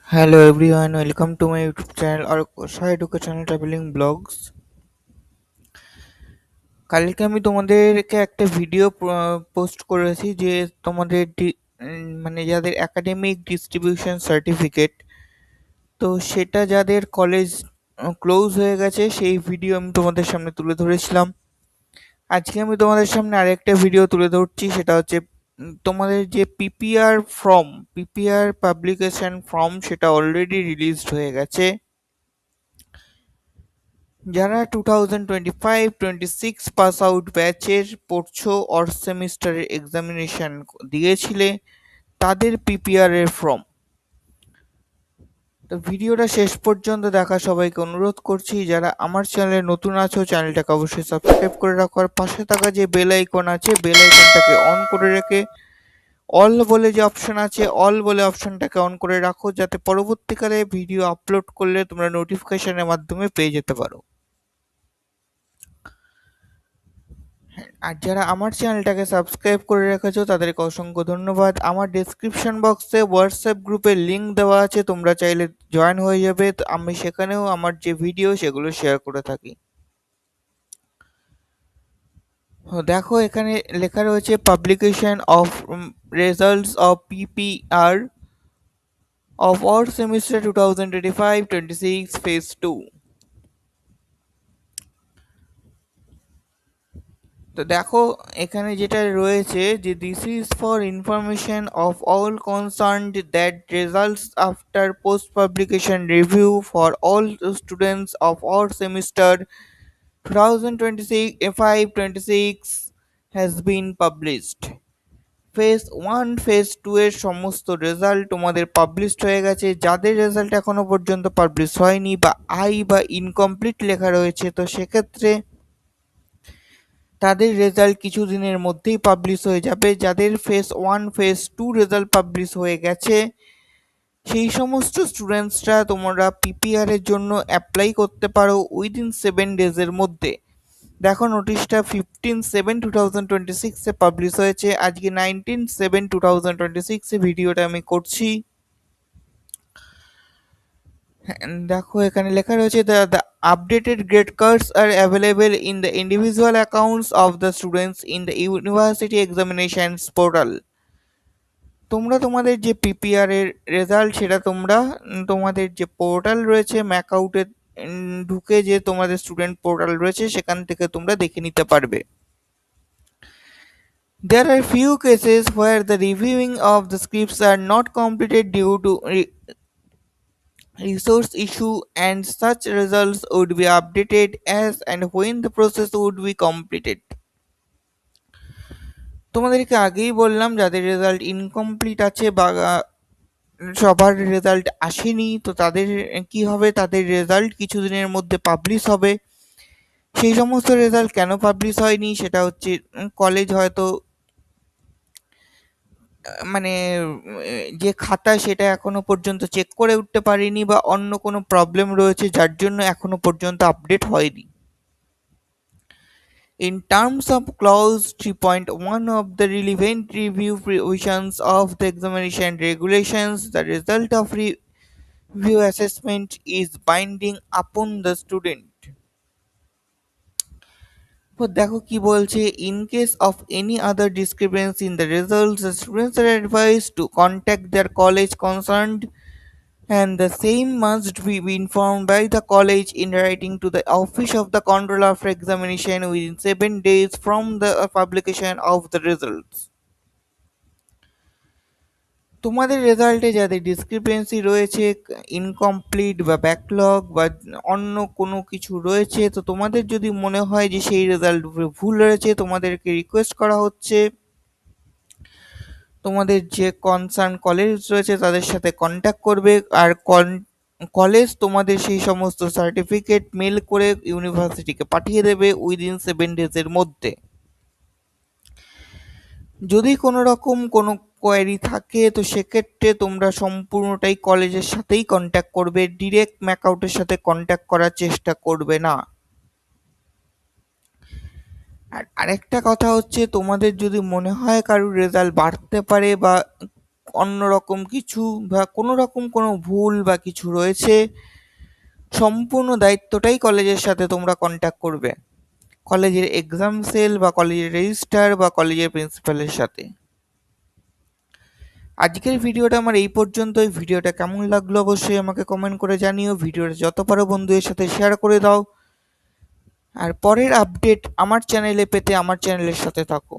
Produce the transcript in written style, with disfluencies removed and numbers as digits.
Hello everyone, welcome to my YouTube channel or Kosha Educational Traveling Blogs. কালকে আমি তোমাদেরকে একটা ভিডিও পোস্ট করেছি যে তোমাদের মানে যাদের একাডেমিক ডিস্ট্রিবিউশন সার্টিফিকেট, তো সেটা যাদের কলেজ ক্লোজ হয়ে গেছে সেই ভিডিও আমি তোমাদের সামনে তুলে ধরেছিলাম। আজকে আমি তোমাদের সামনে আরেকটা ভিডিও তুলে ধরছি, সেটা হচ্ছে তোমাদের যে পিপিআর পাবলিকেশন ফর্ম সেটা অলরেডি রিলিজড হয়ে গেছে। যারা 2025-26 পাস আউট ব্যাচের পড়ছো অর সেমিস্টারের এক্সামিনেশন দিয়েছিলে তাদের পিপিআর এর ফর্ম। তো ভিডিওটা শেষ পর্যন্ত দেখা সবাইকে অনুরোধ করছি, যারা আমার চ্যানেলে নতুন আছো চ্যানেলটাকে অবশ্যই সাবস্ক্রাইব করে রাখো, আর পাশে থাকা যে বেল আইকন আছে বেল আইকনটাকে অন করে রেখে অল বলে যে অপশন আছে অল বলে অপশনটাকে অন করে রাখো, যাতে পরবর্তীকালে ভিডিও আপলোড করলে তোমরা নোটিফিকেশনের মাধ্যমে পেয়ে যেতে পারো। আর যারা আমার চ্যানেলটাকে সাবস্ক্রাইব করে রেখেছো তাদেরকে অসংখ্য ধন্যবাদ। আমার ডেসক্রিপশন বক্সে হোয়াটসঅ্যাপ গ্রুপের লিংক দেওয়া আছে, তোমরা চাইলে জয়েন হয়ে যাবে। তো আমি সেখানেও আমার যে ভিডিও সেগুলো শেয়ার করে থাকি। দেখো এখানে লেখা রয়েছে publication of results of PPR of all semester 2025-26 phase 2। তো দেখো এখানে যেটা রয়েছে যে this is for information of all concerned that results after post publication review for all students of all semester 2025-26 has been published. Phase 1 phase 2 এর সমস্ত result তোমাদের published হয়ে গেছে। যাদের রেজাল্ট এখনো পর্যন্ত পাবলিশ হয়নি বা বা ইনকমপ্লিট লেখা রয়েছে, তো সেক্ষেত্রে তাদের রেজাল্ট কিছু দিনের মধ্যেই পাবলিশ হয়ে যাবে। যাদের ফেজ 1 ফেজ 2 রেজাল্ট পাবলিশ হয়ে গেছে সেই সমস্ত স্টুডেন্টসরা তোমরা পিপিআর এর জন্য অ্যাপ্লাই করতে পারো উইদিন 7 ডেজের মধ্যে। দেখো নোটিশটা 15/7/2026 এ পাবলিশ হয়েছে, আজকে 19/7/2026 এ ভিডিওটা আমি করছি। দেখো এখানে লেখা রয়েছে the updated grade cards are available in the individual accounts of the students in the university examinations portal। তোমরা তোমাদের যে পিপিআর এর রেজাল্ট সেটা তোমরা তোমাদের যে পোর্টাল রয়েছে ম্যাকআউটে ঢুকে, যে তোমাদের স্টুডেন্ট পোর্টাল রয়েছে সেখান থেকে তোমরা দেখে নিতে পারবে। There are few cases where the reviewing of the scripts are not completed due to resource issue, and such results would be updated as and when the process would be completed। তোমাদেরকে আগেই বললাম যাদের result incomplete আছে বা সবার result আসেনি, তো তাদের কি হবে, তাদের রেজাল্ট কিছুদিনের মধ্যে পাবলিশ হবে। সেই সমস্ত রেজাল্ট কেন পাবলিশ হয়নি সেটা হচ্ছে কলেজ হয়তো মানে যে খাতা সেটা এখনো পর্যন্ত চেক করে উঠতে পারেনি বা অন্য কোনো প্রবলেম রয়েছে যার জন্য এখনো পর্যন্ত আপডেট হয়নি। In terms of clause 3.1 of the relevant review provisions of the examination regulations, the result of review assessment is binding upon the student। তো দেখো কি বলছে, in case of any other discrepancy in the results, the students are advised to contact their college concerned, and the same must be informed by the college in writing to the office of the controller of examination within 7 days from the publication of the results। তোমাদের রেজাল্টে যাদের discrepancy রয়েছে, incomplete বা backlog বা অন্য কোনো কিছু রয়েছে, তো তোমাদের যদি মনে হয় যে সেই রেজাল্ট ভুল রয়েছে, তোমাদেরকে রিকোয়েস্ট করা হচ্ছে তোমাদের যে কনসার্ন কলেজ রয়েছে তাদের সাথে কন্ট্যাক্ট করবে, আর কলেজ তোমাদের সেই সমস্ত সার্টিফিকেট মেল করে ইউনিভার্সিটিকে পাঠিয়ে দেবে উইদিন 7 ডেজের মধ্যে। যদি কোনো রকম কোনো কোয়ারি থাকে তো সেক্ষেত্রে তোমরা সম্পূর্ণটাই কলেজের সাথেই কন্ট্যাক্ট করবে, ডিরেক্ট ম্যাকআউটের সাথে কন্ট্যাক্ট করার চেষ্টা করবে না। আর আরেকটা কথা হচ্ছে, তোমাদের যদি মনে হয় কারোর রেজাল্ট বাড়তে পারে বা অন্যরকম কিছু বা কোনো রকম কোনো ভুল বা কিছু রয়েছে, সম্পূর্ণ দায়িত্বটাই কলেজের সাথে তোমরা কন্ট্যাক্ট করবে, কলেজের এক্সাম সেল বা কলেজের রেজিস্ট্রার বা কলেজের প্রিন্সিপালের সাথে। আজকের ভিডিওটা আমার এই পর্যন্তই। ভিডিওটা কেমন লাগলো অবশ্যই আমাকে কমেন্ট করে জানিও। ভিডিওটা যত পারো বন্ধুদের সাথে শেয়ার করে দাও। আর পরের আপডেট আমার চ্যানেলে পেতে আমার চ্যানেলের সাথে থাকো।